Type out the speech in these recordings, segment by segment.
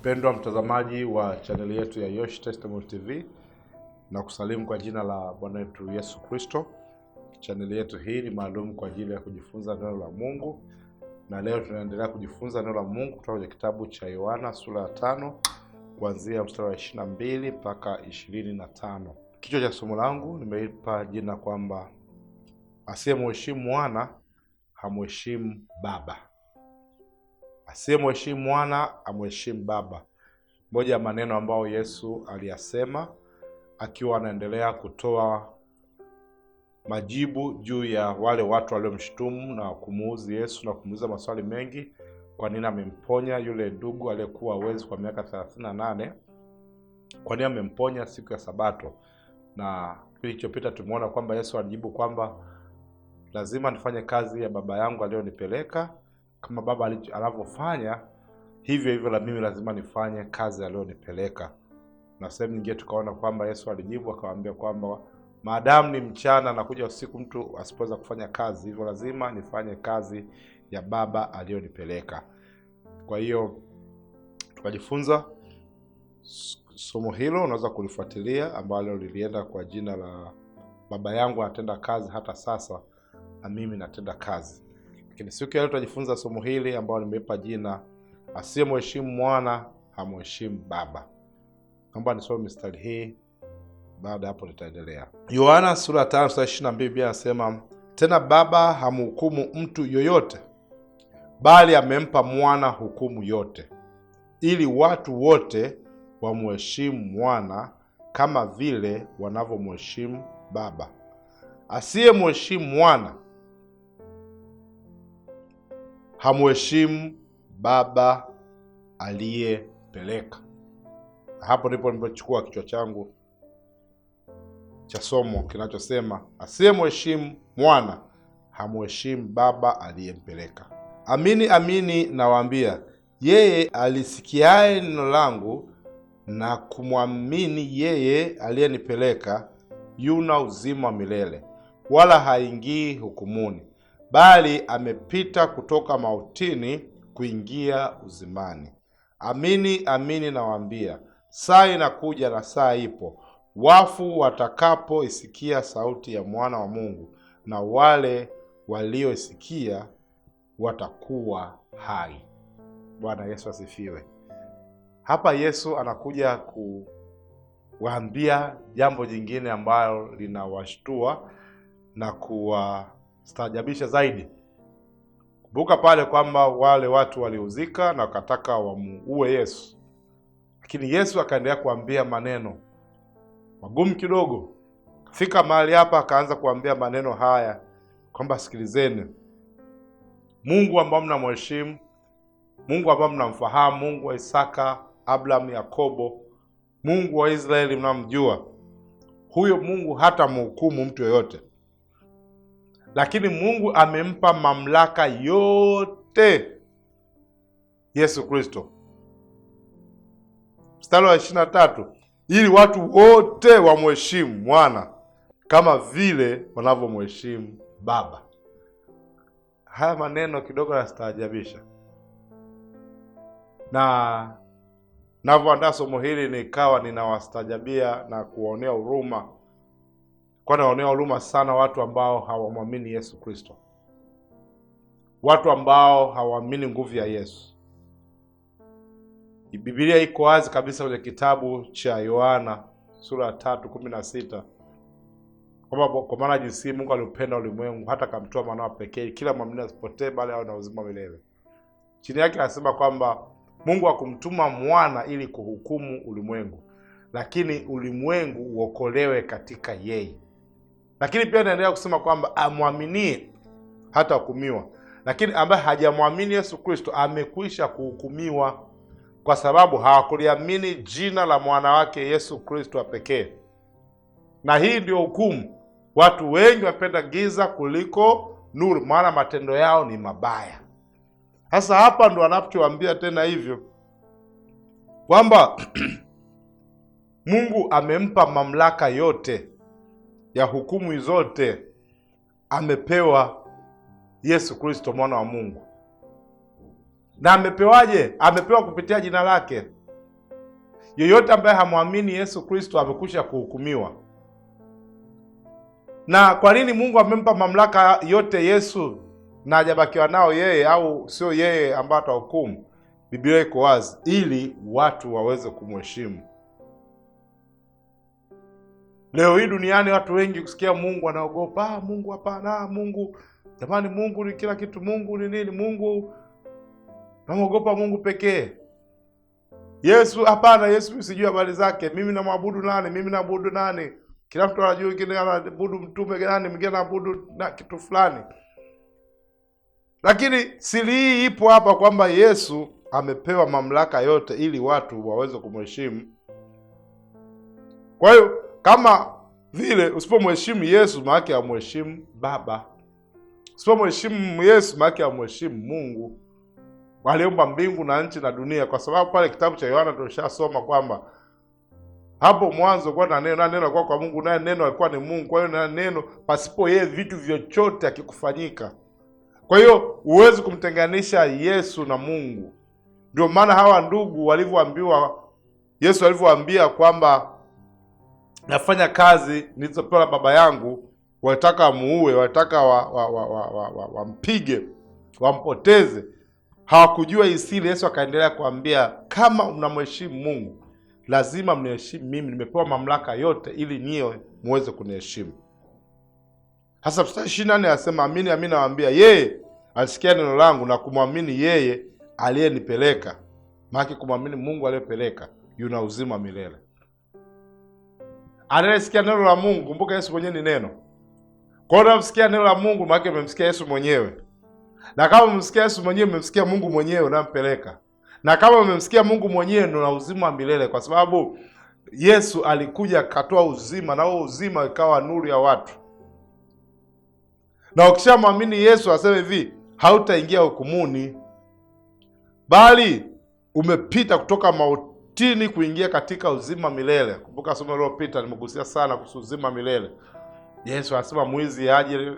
Mpendwa mtazamaji wa chaneli yetu ya Yosh Testimony TV, na kusalimu kwa jina la Bwana wetu Yesu Kristo. Chaneli yetu hii ni maalum kwa ajili ya kujifunza neno la Mungu, na leo tunaendelea kujifunza neno la Mungu kutoka kwenye kitabu cha Yohana sura ya 5 kuanzia mstari wa 22 mpaka 25. Kichwa cha somo langu nimeipa jina kwamba asiyemheshimu mwana hamheshimu Baba. Asiyemheshimu mwana amheshimu Baba. Moja ya maneno ambayo Yesu aliyasema akiwa anaendelea kutoa majibu juu ya wale watu waliomshtumu na kumuuzi Yesu na kumuuliza maswali mengi, kwa nini amemponya yule ndugu aliyekuwa hawezi kwa miaka 38, kwa nini amemponya siku ya Sabato. Na kilichopita tumeona kwamba Yesu alijibu kwamba lazima nifanye kazi ya Baba yangu aliyonipeleka, kama Baba anavyofanya hivyo hivyo na mimi lazima nifanye kazi aliyonipeleka. Na sehemu nyingine tukaona kwamba Yesu alijibu akawaambia kwamba maadamu ni mchana na kuja usiku mtu asipoweza kufanya kazi, hivyo lazima nifanye kazi ya Baba aliyonipeleka. Kwa hiyo tukajifunza somo hilo, unaweza kulifuatilia, ambalo lilienda kwa jina la Baba yangu anatenda kazi hata sasa na mimi natenda kazi. Lakini siku ya leo tutajifunza somo hili ambalo nimeipa jina asiyemheshimu mwana hamheshimu Baba. Naomba nisome mistari hii, baada hapo nitaendelea. Yohana sura ya 5 mstari 22, Biblia inasema, tena Baba hamhukumu mtu yoyote, bali amempa mwana hukumu yote, ili watu wote wamheshimu mwana kama vile wanavyomheshimu Baba. Asiyemheshimu mwana hamheshimu Baba aliyepeleka. Hapo ndipo nilipochukua kichwa changu cha somo kinachosema asiyemheshimu mwana hamheshimu Baba aliyempeleka. Amini amini nawaambia, yeye alisikiaye neno langu na kumwamini yeye aliyenipeleka yuna uzima wa milele, wala haingii hukumuni, bali amepita kutoka mautini kuingia uzimani. Amini amini nawaambia, saa inakuja na saa ipo, wafu watakapoisikia sauti ya mwana wa Mungu, na wale walioisikia watakuwa hai. Bwana Yesu asifiwe. Hapa Yesu anakuja kuwaambia jambo jingine ambalo linawashtua na kuwastaajabisha zaidi. Kumbuka pale kwamba wale watu waliuzika na wakataka wamuue Yesu, lakini Yesu akaendelea kuambia maneno magumu kidogo. Kafika mahali hapa akaanza kuambia maneno haya kwamba sikilizeni, Mungu ambao mnamheshimu, Mungu ambao mnamfahamu, Mungu wa Isaka, Abraham, Yakobo, Mungu wa Israeli mnamjua, huyo Mungu hata mhukumu mtu yoyote, lakini Mungu amempa mamlaka yote Yesu Kristo. Mstari wa 23, ili watu wote wamheshimu mwana kama vile wanavyomheshimu Baba. Haya maneno kidogo yastaajabisha, na navyoandaa somo hili nikawa ninawastaajabia na kuwaonea huruma, kwa naonea huruma sana watu ambao hawamwamini Yesu Kristo, watu ambao hawaamini nguvu ya Yesu. Biblia iko wazi kabisa kwenye kitabu cha Yohana sura ya 3:16 kwamba kwa maana jinsi Mungu aliupenda ulimwengu hata akamtoa mwanawe pekee, kila mwamini asipotee bali awe na uzima milele. Chini yake anasema kwamba Mungu hakumtuma mwana ili kuhukumu ulimwengu, lakini ulimwengu uokolewe katika yeye. Lakini pia anaendelea kusema kwamba amwaminie hata hukumiwa, lakini ambaye hajamwamini Yesu Kristo amekwisha kuhukumiwa, kwa sababu hawakuliamini jina la mwana wake Yesu Kristo pekee. Na hii ndio hukumu, watu wengi wapenda giza kuliko nuru, maana matendo yao ni mabaya. Sasa hapa ndo anapotuambia tena hivyo kwamba Mungu amempa mamlaka yote ya hukumu zote, amepewa Yesu Kristo mwana wa Mungu. Na amepewaje? Amepewa kupitia jina lake. Yeyote ambaye hamwamini Yesu Kristo amekwisha kuhukumiwa. Na kwa nini Mungu amempa mamlaka yote Yesu na hajabakiwa nao yeye, au sio yeye ambaye atahukumu? Biblia iko wazi, ili watu waweze kumheshimu. Leo hii duniani watu wengi kusikia Mungu wanaogopa. Mungu hapana, Mungu jamani, Mungu ni kila kitu, Mungu ni nini, Mungu namuogopa Mungu pekee. Yesu hapana, Yesu sijui habari zake, mimi namwabudu nani, mimi naabudu nani? Kila mtu anajua, wengine anaabudu mtume gani, mwingine anaabudu na kitu fulani. Lakini siri hii ipo hapa kwamba Yesu amepewa mamlaka yote ili watu waweze kumheshimu. Kwa hiyo kama vile usipomheshimu Yesu, maana yake hamheshimu Baba. Usipomheshimu Yesu, maana yake hamheshimu Mungu aliyeumba mbingu na nchi na dunia, kwa sababu pale kitabu cha Yohana tulishasoma kwamba hapo mwanzo kwa na neno, na neno alikuwa kwa Mungu, naye neno alikuwa ni Mungu. Kwa hiyo na neno, pasipo yeye vitu vyochote hakikufanyika. Kwa hiyo huwezi kumtenganisha Yesu na Mungu. Ndio maana hawa ndugu walivyoambiwa, Yesu alivyowaambia kwamba nafanya kazi nilizopewa na Baba yangu, wataka muue, wataka wampige, wampoteze. Hawakujua isili. Yesu akaendelea kuambia, kama mnamheshimu Mungu, lazima mniheshimu mimi. Nimepewa mamlaka yote ili niwe muweze kuniheshimu. Hasa mstari 24 anasema, amini amini nawaambia, yeye alisikia neno langu na kumwamini yeye aliyenipeleka. Maana kumwamini Mungu aliyepeleka yuna uzima milele. Anayesikia neno la Mungu, kumbuka Yesu mwenyewe ni neno. Kwa hiyo unamsikia neno la Mungu, maana umemsikia Yesu mwenyewe. Na kama umemsikia Yesu mwenyewe, umemsikia Mungu mwenyewe unampeleka. Na kama umemsikia Mungu mwenyewe, ndio na uzima milele, kwa sababu Yesu alikuja akatoa uzima, na huo uzima ikawa nuru ya watu. Na ukishamwamini Yesu, aseme hivi, hautaingia hukumuni, bali umepita kutoka mautini kuingia katika uzima milele. Kumbuka somo lililopita nimegusia sana kuhusu uzima milele. Yesu anasema mwizi aje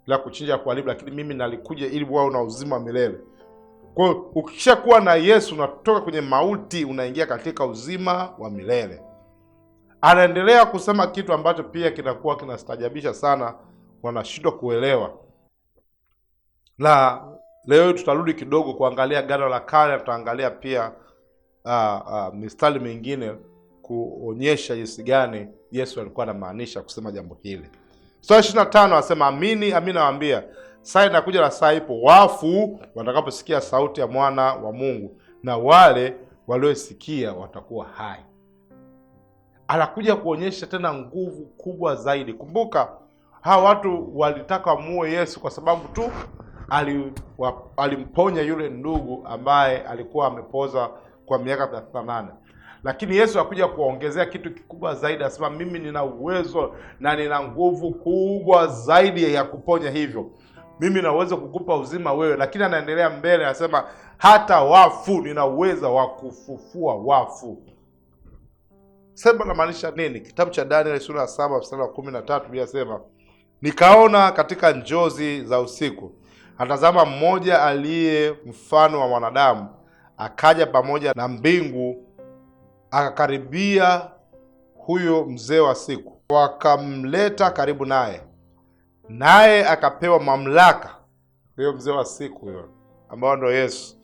la kuchinja kuharibu, lakini mimi nalikuja ili wao na uzima milele. Kwa hiyo ukishakuwa na Yesu, unatoka kwenye mauti unaingia katika uzima wa milele. Anaendelea kusema kitu ambacho pia kinakuwa kinastajabisha sana, wanashindwa kuelewa. Na leo tutarudi kidogo kuangalia Agano la Kale, tutaangalia pia mistari mingine kuonyesha jinsi gani Yesu alikuwa anamaanisha kusema jambo hili. Sura 25 anasema, amini amini nawaambia, saa inakuja na saa ipo, wafu watakaposikia sauti ya mwana wa Mungu, na wale waliosikia watakuwa hai. Anakuja kuonyesha tena nguvu kubwa zaidi. Kumbuka hawa watu walitaka muue Yesu kwa sababu tu alimponya yule ndugu ambaye alikuwa amepoza kwa miaka 38. Lakini Yesu akuja kuongezea kitu kikubwa zaidi, anasema mimi nina uwezo na nina nguvu kubwa zaidi ya kuponya hivyo. Mimi na uwezo kukupa uzima wewe. Lakini anaendelea mbele, anasema hata wafu nina uwezo wa kufufua wafu. Sema namaanisha nini? Kitabu cha Danieli sura ya 7 mstari wa 13 inasema, nikaona katika njozi za usiku, atazama mmoja aliye mfano wa mwanadamu, akaja pamoja na mbingu, akakaribia huyo mzee wa siku, wakamleta karibu naye, naye akapewa mamlaka. Huyo mzee wa siku huyo ambao ndio Yesu,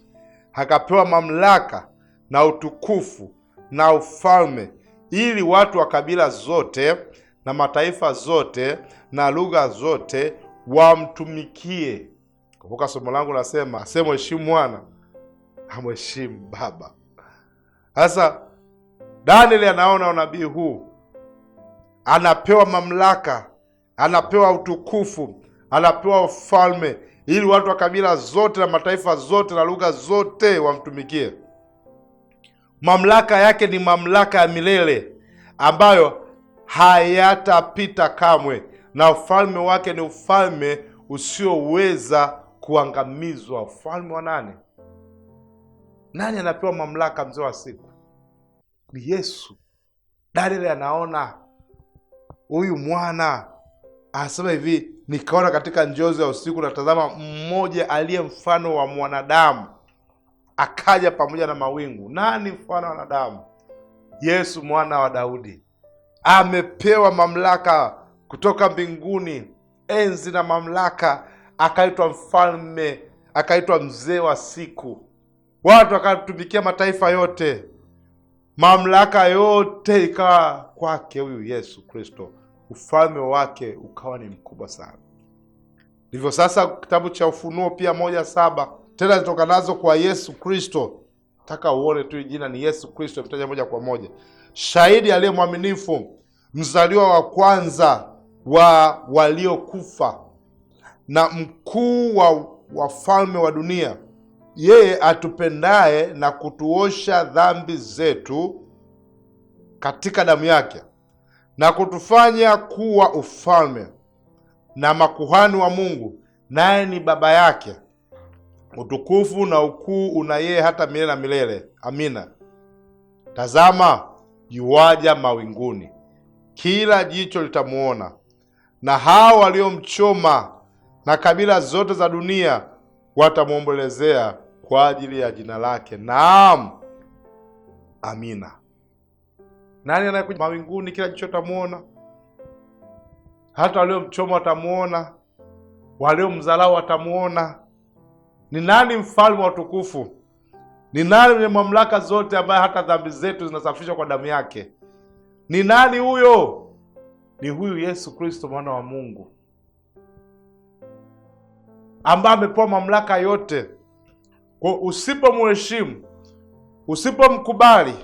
akapewa mamlaka na utukufu na ufalme, ili watu wa kabila zote na mataifa zote na lugha zote wamtumikie. Kumbuka somo langu nasema, asemheshimu mwana amheshimu Baba. Sasa Danieli anaona unabii huu, anapewa mamlaka, anapewa utukufu, anapewa ufalme, ili watu wa kabila zote na mataifa zote na lugha zote wamtumikie. Mamlaka yake ni mamlaka ya milele ambayo hayatapita kamwe, na ufalme wake ni ufalme usioweza kuangamizwa. Ufalme wa nani? Nani anapewa mamlaka? Mzee wa siku ni Yesu. Danieli anaona huyu mwana, anasema hivi, nikaona katika njozi ya usiku, na tazama mmoja aliye mfano wa mwanadamu akaja pamoja na mawingu. Nani mfano wa wanadamu? Yesu mwana wa Daudi amepewa mamlaka kutoka mbinguni, enzi na mamlaka, akaitwa mfalme, akaitwa mzee wa siku. Watu wakatumikia mataifa yote, mamlaka yote ikawa kwake huyu Yesu Kristo. Ufalme wake ukawa ni mkubwa sana. Ndivyo sasa kitabu cha Ufunuo pia 1:7 tena zitokanazo kwa Yesu Kristo. Nataka uone tu jina ni Yesu Kristo, mtaja moja kwa moja. Shahidi aliye mwaminifu, mzaliwa wa kwanza wa waliokufa, na mkuu wa wafalme wa dunia, yeye atupendaye na kutuosha dhambi zetu katika damu yake, na kutufanya kuwa ufalme na makuhani wa Mungu, naye ni Baba yake. Utukufu na ukuu una yeye hata milele na milele. Amina. Tazama, yuaja mawinguni, kila jicho litamuona, na hao waliomchoma, na kabila zote za dunia watamwombolezea kwa ajili ya jina lake. Naam, amina. Nani anayekuja mawinguni? Kila jicho litamuona, hata waliomchoma watamuona, waliomdharau watamuona. Ni nani mfalme wa utukufu? Ni nani mwenye mamlaka zote, ambaye hata dhambi zetu zinasafishwa kwa damu yake? Ni nani huyo? Ni huyu Yesu Kristo mwana wa Mungu, ambaye amepewa mamlaka yote. Kwa usipomheshimu, usipomkubali,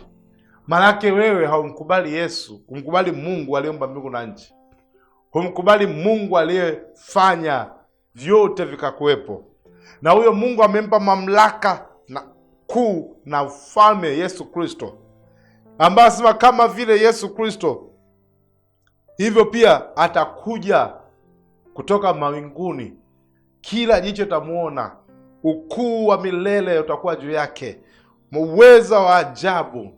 manake wewe haumkubali Yesu, umkubali Mungu aliyeumba mbingu na nchi, humkubali Mungu aliyefanya vyote vikakuwepo. Na huyo Mungu amempa mamlaka na kuu na ufalme Yesu Kristo, ambaye asema kama vile Yesu Kristo hivyo pia atakuja kutoka mawinguni, kila jicho tamuona, ukuu wa milele utakuwa juu yake, uweza wa ajabu,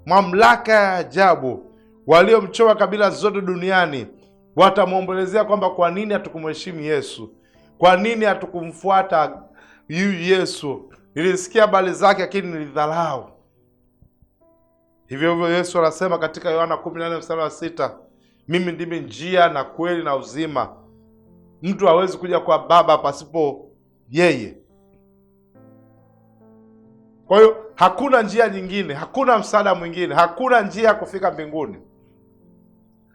mamlaka ya ajabu. Waliomchoma kabila zote duniani watamwombolezea kwamba kwa nini hatukumheshimu Yesu, kwa nini hatukumfuata Yesu. Nilisikia habari zake lakini nilidharau. Hivyo hivyo Yesu anasema katika Yohana 14:6, mimi ndimi njia na kweli na uzima, mtu hawezi kuja kwa Baba pasipo yeye. Kwa hiyo hakuna njia nyingine, hakuna msaada mwingine, hakuna njia ya kufika mbinguni.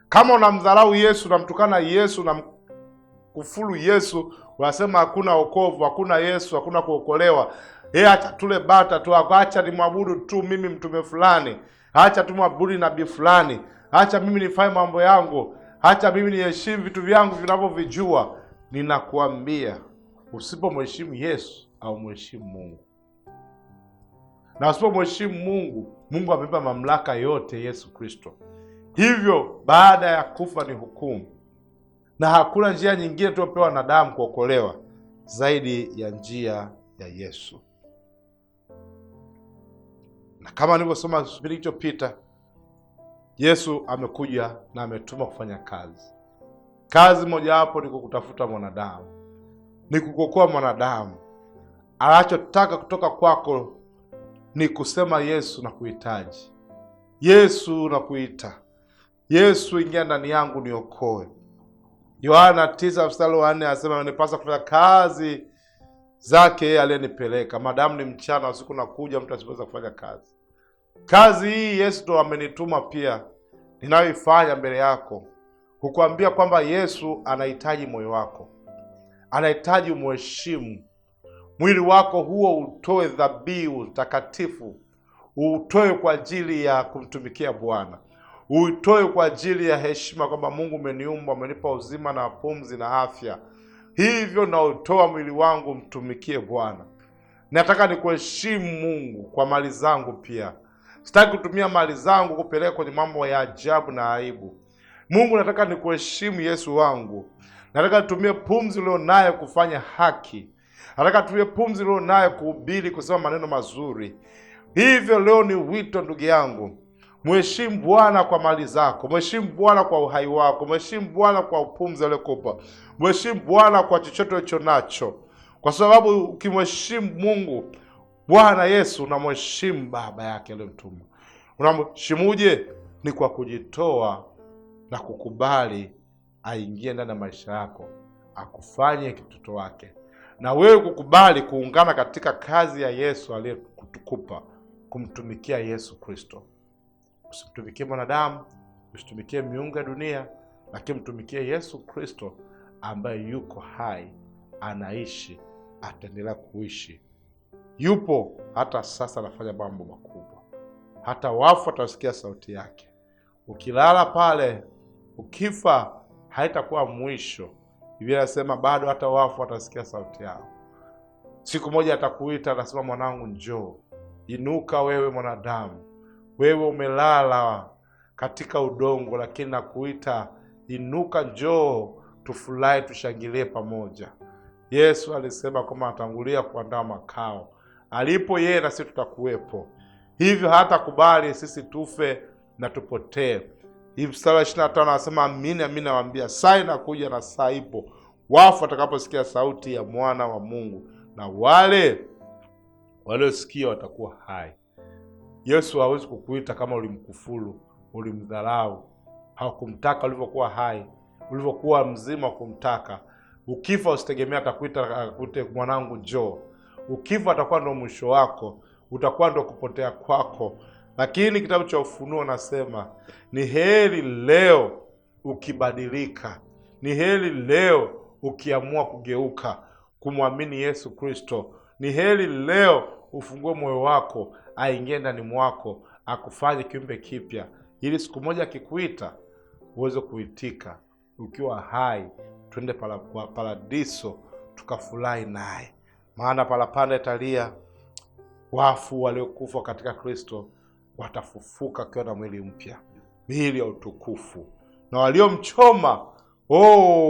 Kama unamdharau Yesu, unamtukana Yesu, unamkufuru Yesu, unasema hakuna wokovu, hakuna Yesu, hakuna kuokolewa, acha tule bata tu, acha nimwabudu tu mimi mtume fulani, acha tumwabudu nabii fulani, acha mimi nifanye mambo yangu, acha mimi niheshimu vitu vyangu vinavyovijua. Ninakuambia, usipomheshimu Yesu au mheshimu Mungu. Na usipomheshimu Mungu, Mungu amempa mamlaka yote Yesu Kristo. Hivyo baada ya kufa ni hukumu, na hakuna njia nyingine tuopewa wanadamu kuokolewa zaidi ya njia ya Yesu. Na kama nilivyosoma kipindi kilichopita, Yesu amekuja na ametuma kufanya kazi. Kazi mojawapo ni kukutafuta mwanadamu, ni kukuokoa mwanadamu. Anachotaka kutoka kwako ni kusema Yesu na kuhitaji, Yesu na kuita, Yesu ingia ndani yangu niokoe. Yohana 9:4 anasema nipasa kufanya kazi zake aliyenipeleka. Madamu ni mchana, usiku nakuja, mtu asipoweza kufanya kazi. Kazi hii Yesu ndo amenituma pia ninayoifanya mbele yako, kukuambia kwamba Yesu anahitaji moyo wako, anahitaji umheshimu. Mwili wako huo utoe dhabihu takatifu, utoe kwa ajili ya kumtumikia Bwana, utoe kwa ajili ya heshima kwamba Mungu umeniumba, umenipa uzima na pumzi na afya, hivyo na utoa mwili wangu mtumikie Bwana. Nataka nikuheshimu Mungu kwa mali zangu pia. Sitaki kutumia mali zangu kupeleka kwenye mambo ya ajabu na aibu. Mungu, nataka nikuheshimu Yesu wangu. Nataka nitumie pumzi ulionayo kufanya haki. Nataka nitumie pumzi ulionayo kuhubiri, kusema maneno mazuri. Hivyo leo ni wito, ndugu yangu, mheshimu Bwana kwa mali zako, mheshimu Bwana kwa uhai wako, mheshimu Bwana kwa pumzi aliyokupa, mheshimu Bwana kwa chochote ulicho nacho, kwa sababu ukimheshimu Mungu Bwana Yesu unamheshimu Baba yake aliyemtuma. Unamheshimuje? Ni kwa kujitoa na kukubali aingie ndani ya maisha yako, akufanye kitoto wake, na wewe kukubali kuungana katika kazi ya Yesu aliyekutukupa, kumtumikia Yesu Kristo. Usimtumikie mwanadamu, usitumikie miungu ya dunia, lakini mtumikie Yesu Kristo ambaye yuko hai, anaishi, ataendelea kuishi. Yupo hata sasa, anafanya mambo makubwa. Hata wafu watasikia sauti yake. Ukilala pale, ukifa, haitakuwa mwisho. Biblia inasema bado hata wafu watasikia sauti yao. Siku moja atakuita, anasema, mwanangu njoo. Inuka wewe mwanadamu. Wewe umelala katika udongo, lakini nakuita, inuka, njoo tufurahi, tushangilie pamoja. Yesu alisema kama atangulia kuandaa makao. Alipo yeye na sisi tutakuwepo. Hivyo hata kubali sisi tufe na tupotee. Hii mstari wa 25 anasema, amini amini nawaambia, saa inakuja na saa ipo, wafu watakaposikia sauti ya mwana wa Mungu, na wale waliosikia watakuwa hai. Yesu hawezi kukuita kama ulimkufuru, ulimdharau, hakumtaka ulivyokuwa hai, ulivyokuwa mzima kumtaka. Ukifa usitegemea atakuita akute mwanangu njoo. Ukifa atakuwa ndo mwisho wako, utakuwa ndo kupotea kwako. Lakini kitabu cha Ufunuo nasema ni heri leo ukibadilika, ni heri leo ukiamua kugeuka kumwamini Yesu Kristo. Ni heri leo ufungue moyo wako, aingie ndani mwako, akufanye kiumbe kipya, ili siku moja akikuita uweze kuitika ukiwa hai, twende paradiso tukafurahi naye. Maana parapanda italia, wafu waliokufa katika Kristo watafufuka kwa na mwili mpya, miili ya utukufu. Na waliomchoma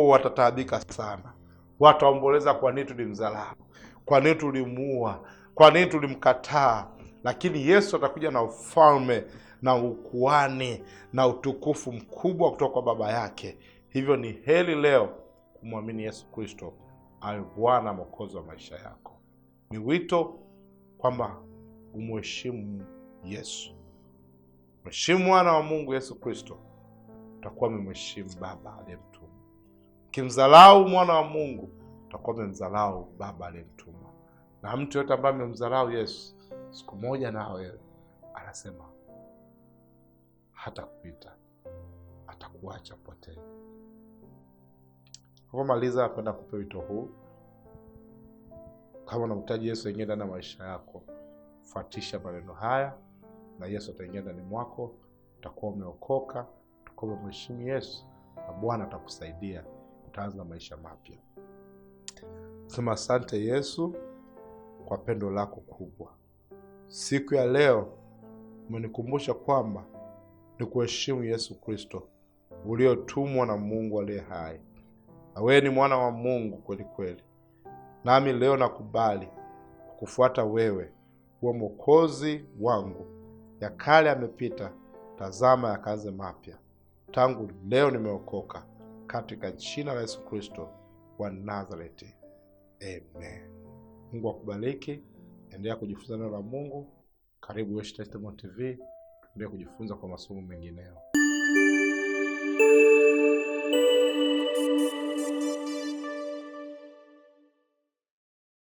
watataabika sana. Wataomboleza, kwa nini tulimdharau? Kwa nini tulimuua? Kwa nini tulimkataa? Lakini Yesu atakuja na ufalme na ukuhani na utukufu mkubwa kutoka kwa Baba yake. Hivyo ni heri leo kumwamini Yesu Kristo awe Bwana Mwokozi wa maisha yako. Ni wito kwamba umheshimu Yesu. Mheshimu mwana wa Mungu Yesu Kristo, utakuwa umemheshimu Baba aliyemtuma. Ukimdharau mwana wa Mungu, utakuwa umemdharau Baba aliyemtuma. Na mtu yote ambaye amemdharau Yesu, siku moja na wewe anasema hata kuita, atakuacha potee. Kwa maliza, napenda kupe wito huu. Kama unamhitaji Yesu aingie ndani ya maisha yako, fuatisha maneno haya na Yesu ataingia ndani mwako. Utakuwa umeokoka, utakuwa umemheshimu Yesu, na Bwana atakusaidia utaanza maisha mapya. Sema asante Yesu kwa pendo lako kubwa. Siku ya leo umenikumbusha kwamba ni kuheshimu Yesu Kristo uliotumwa na Mungu aliye hai. Na wewe ni mwana wa Mungu kweli kweli. Nami leo nakubali kukufuata wewe, kuwa Mwokozi wangu. Ya kale yamepita, tazama yakaanze mapya. Tangu leo nimeokoka, katika jina la Yesu Kristo wa Nazareti. Amen. Mungu akubariki. Endelea kujifunza neno la Mungu. Karibu Yesu Testimony TV. Endelea kujifunza kwa masomo mengineyo.